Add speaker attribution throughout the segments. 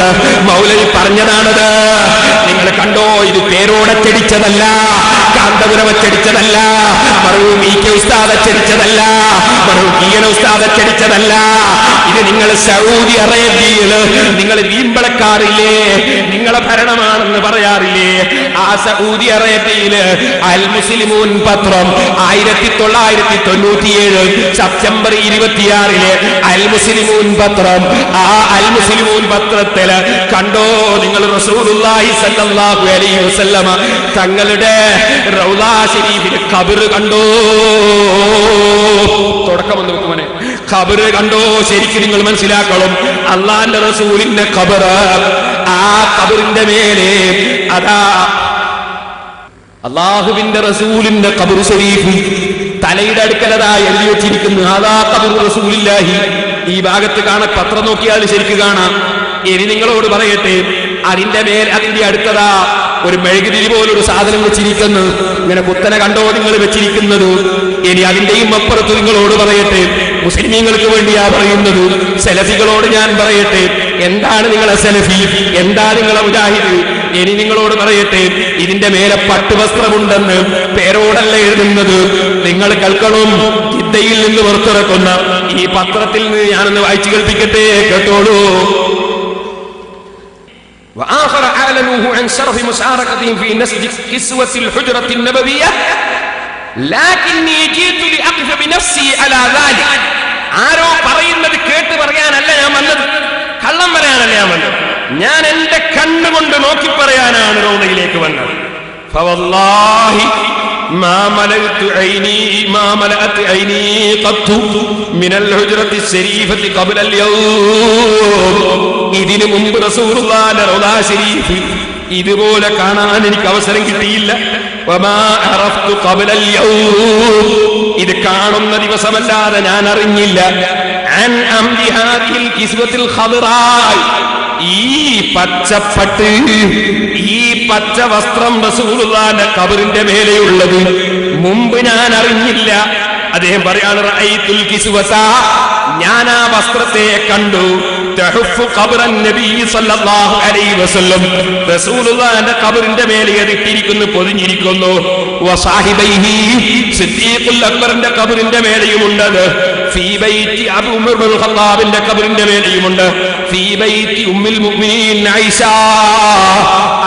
Speaker 1: പറഞ്ഞുകൊണ്ട് മൗലവി പറഞ്ഞതാണത്. നിങ്ങൾ കണ്ടോ, ഇത് പേരോടച്ചടിച്ചതല്ല, കാന്തപുരം അച്ചടിച്ചതല്ല, മറവൂർ ഇ.കെ. ഉസ്താദ് അച്ചടിച്ചതല്ല, മറവൂർ ഈയന ഉസ്താദ് അച്ചടിച്ചതല്ല. ഇത് നിങ്ങൾ സൗദി അറേബ്യയിൽ നിങ്ങൾ വീമ്പളക്കാറില്ലേ, നിങ്ങളെ ഭരണമാണെന്ന് പറയാറില്ലേ, ആ സൗദി അറേബ്യയിൽ അൽ മുസ്ലിമൂൻ പത്രം 1997 സെപ്റ്റംബർ 26 അൽ മുസ്ലിമൂൻ പത്രം, ആ അൽ മുസ്ലിമൂൻ പത്രത്തില് കണ്ടോ നിങ്ങൾ, റസൂലുള്ളാഹി സ്വല്ലല്ലാഹു അലൈഹി വസല്ലമ തങ്ങളുടെ റൗള ശരീഫിൽ ഖബർ കണ്ടോ. തുടക്കമെന്ന് വെക്കുമനെ ഖബർ കണ്ടോ. ശരിക്കും നിങ്ങൾ മനസ്സിലാക്കണം, അള്ളാന്റെ റസൂലിന്റെ ഖബർ, ആ ഖബറിന്റെ മേലെ അതാ അള്ളാഹുവിന്റെ റസൂലിന്റെ ഖബർ ശരീഫ് തലയുടെ അടുക്കലതാ എഴുതി വെച്ചിരിക്കുന്നു, അതാ ഖബർ റസൂലില്ലാഹി. ഈ ഭാഗത്ത് കാണാൻ പത്രം നോക്കിയാൽ ശരിക്ക് കാണാം. ഇനി നിങ്ങളോട് പറയട്ടെ, അതിന്റെ മേൽ അതിന്റെ അടുത്തതാ ഒരു മെഴുകുതിരി പോലൊരു സാധനം വെച്ചിരിക്കുന്നു. ഇങ്ങനെ കുത്തനെ കണ്ടോ നിങ്ങൾ വെച്ചിരിക്കുന്നത്. ഇനി അതിന്റെയും അപ്പുറത്ത് നിങ്ങളോട് പറയട്ടെ, മുസ്ലിമീങ്ങൾക്ക് വേണ്ടിയാ പറയുന്നത്. സെലഫികളോട് ഞാൻ പറയട്ടെ, എന്താണ് നിങ്ങളെ സെലഫി, എന്താ നിങ്ങളെ മുജാഹിദ്? ഇനി നിങ്ങളോട് പറയട്ടെ, ഇതിന്റെ മേലെ പട്ടുവസ്ത്രമുണ്ടെന്ന് പേരോടല്ല എഴുതുന്നത്. നിങ്ങൾ കേൾക്കണം, ജിദ്ദയിൽ നിന്ന് പുറത്തിറക്കുന്ന ഈ പത്രത്തിൽ നിന്ന് ഞാനൊന്ന് വായിച്ചു കേൾപ്പിക്കട്ടെ, കേട്ടോളൂ. وآخر أعلنوه عن شرف مشاركتهم في نسج كسوة الحجرة النبوية لكني جئت لأقف بنفسي على ذلك. ആരോ പറയുന്നത് കേട്ട് പറയാനല്ല ഞാൻ വന്നത്, കള്ളം പറയാനല്ല ഞാൻ വന്നത്, ഞാൻ എന്റെ കണ്ണുകൊണ്ട് നോക്കി പറയാനാണ് റൗദയിലേക്ക് വന്നത്. ഫവല്ലാഹി ما ملأت عيني قط من الحجرة الشريفة قبل اليوم. ഇതിനു മുമ്പ് റസൂലുള്ളാഹിന്റെ റൗള ശരീഫ് ഇതുപോലെ കാണാൻ എനിക്ക് അവസരം കിട്ടിയില്ല. വമാ അറഫ്തു ഖബല اليوم, ഇത് കാണുന്ന ദിവസമല്ലാതെ ഞാൻ അറിഞ്ഞില്ല. അൻ അംദി ഹാദിൽ കിസ്വത്തിൽ ഖദറായി, ഈ പച്ചപ്പട്ട്, ഈ പച്ച വസ്ത്രം റസൂലുള്ളാഹിന്റെ ഖബറിന്റെ മേലെയുള്ളത് മുമ്പ് ഞാൻ അറിഞ്ഞില്ല. അദ്ദേഹം പറയാണ്, റഅയ്തുൽ കിസ്വത, ഞാൻ ആ വസ്ത്രത്തെ കണ്ടു. തഹുഫു ഖബറൻ നബി സല്ലല്ലാഹു അലൈഹി വസല്ലം, റസൂലുള്ളാഹിന്റെ ഖബറിന്റെ മേലെ ഇട്ടിരിക്കുന്നു, പൊതിഞ്ഞിരിക്കുന്നു. വസാഹിബൈഹി, സിദ്ദീഖുൽ അക്ബറിന്റെ ഖബറിന്റെ മേലെയുമുണ്ട്. ഫീ ബൈത്തി അബൂ ഉമർ ബിൻ ഖത്താബിന്റെ ഖബറിന്റെ മേലെയുമുണ്ട്. ഫീ ബൈത്തി ഉമ്മുൽ മുഅ്മിനീൻ ആയിഷ,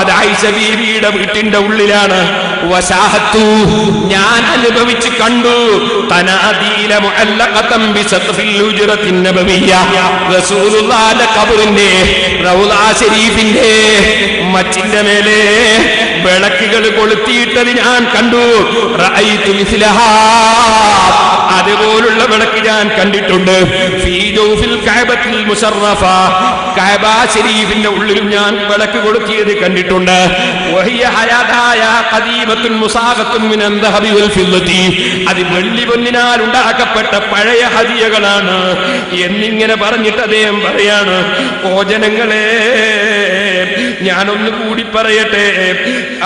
Speaker 1: അത് ആയിഷ ബീവിയുടെ വീട്ടിന്റെ ഉള്ളിലാണ്. വശാഹത്തു, ഞാൻ അനുഭവിച്ച് കണ്ടു. തനാദീല മുഅല്ലഖതൻ ബിസഖഫിൽ ഹുജ്റത്തിൻ നബവിയ്യ, റസൂലുള്ളാഹിന്റെ ഖബറിന്റെ റൗള ശരീഫിന്റെ മച്ചിന്റെ മേലെ വിളക്കുകൾ കൊളുത്തിയിട്ടത് ഞാൻ കണ്ടു. റഅയ്തു മിസ്ലഹാ, അതുപോലുള്ള വിളക്ക് ഞാൻ കണ്ടിട്ടുണ്ട്. ഫീ ജൗഫിൽ കഅബത്തിൽ മുശറഫ, കഅബ ശരീഫിന്റെ ഉള്ളിലും ഞാൻ വിളക്ക് കൊളുത്തിയത് കണ്ടിട്ടുണ്ട്. വഹിയ ഹയാദായ ഖദീമത്തുൻ മുസാഖത്തുൻ മിനൻ ദഹബി വൽ ഫിദ്ദതി, അത് വെള്ളി പൊന്നിനാൽ ഉണ്ടാക്കപ്പെട്ട പഴയ ഹദിയകളാണ് എന്നിങ്ങനെ പറഞ്ഞിട്ട് അദ്ദേഹം പറയാണ്, ഓ ജനങ്ങളെ, ഞാനൊന്ന് കൂടി പറയട്ടെ.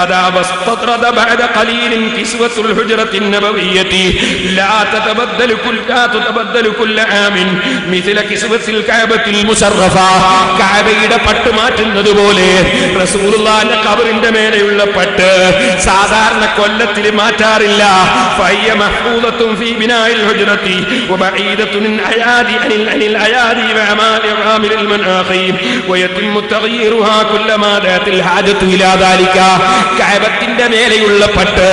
Speaker 1: അതാ വസ്തറദ ബഅദ ഖലീലിൻ കിസ്വത്തുൽ ഹുജ്റത്തിൻ നബവിയ്യതി ലാ തതബദ്ദലു കുല്ല ആമിൻ മിസ്ല കിസ്വത്തിൽ കഅബത്തിൽ മുശറഫ, കഅബയുടെ പട്ട് മാറ്റുന്നത് പോലെ റസൂലുള്ളാഹിന്റെ ഖബറിന്റെ മേലെയുള്ള പട്ട് സാധാരണ കൊല്ലത്തിൽ മാറ്റാറില്ല. ഫയ്യ മഹ്ഫൂദത്തുൻ ഫീ ബിനാഇൽ ഹുജ്റതി വബഈദത്തുൻ അയാദി അനിൽ അയാദി വഅമാലിൽ മനാഖി വയതിമ്മു തഗ്യീറുഹാ കുല്ലമാ ദാത്തിൽ ഹാജത്തു ഇലാ ദാലിക. കഅബത്തിന്റെ മേലെയുള്ള പട്ട്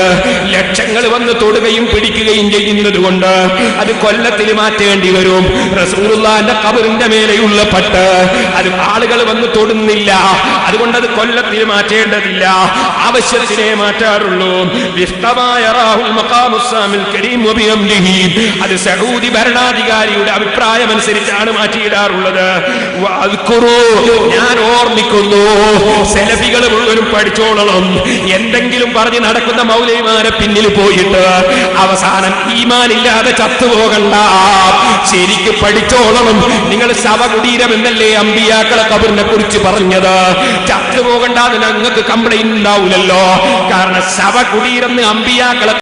Speaker 1: ലക്ഷങ്ങൾ വന്ന് തൊടുകയും പിടിക്കുകയും ചെയ്യുന്നത് കൊണ്ട് അത് കൊല്ലത്തിൽ മാറ്റേണ്ടി വരും. റസൂലുള്ളാഹിന്റെ ഖബറിന്റെ മേലെയുള്ള പട്ട് അത് ആളുകൾ വന്ന് തൊടുന്നില്ല, അതുകൊണ്ട് അത് കൊല്ലത്തിൽ മാറ്റേണ്ടതില്ല, ആവശ്യത്തിനെ മാറ്റാറുള്ളൂ. അത് സഊദി ഭരണാധികാരിയുടെ അഭിപ്രായം അനുസരിച്ചാണ് മാറ്റിയിടാറുള്ളത്. ഞാൻ ഓർമ്മിക്കുന്നു, സെലഫികൾ മുഴുവനും പഠിച്ചോളണം. എന്തെങ്കിലും പറഞ്ഞ് നടക്കുന്ന മൗലവിമാരെ പിന്നിൽ പോയിട്ട് അവസാനം ഈമാനില്ലാതെ ചത്തുപോകണ്ട, ശരിക്ക് പഠിച്ചോളണം. നിങ്ങൾ ശവകുടീരം എന്നല്ലേ അമ്പിയാക്കളെ ഖബറിനെ കുറിച്ച് പറഞ്ഞത്? ചത്തുപോകണ്ട, അതിന് നിങ്ങൾക്ക് കംപ്ലൈന്റ് ഉണ്ടാവില്ലല്ലോ. കാരണം ശവകുടീരം അമ്പിയാക്കളെ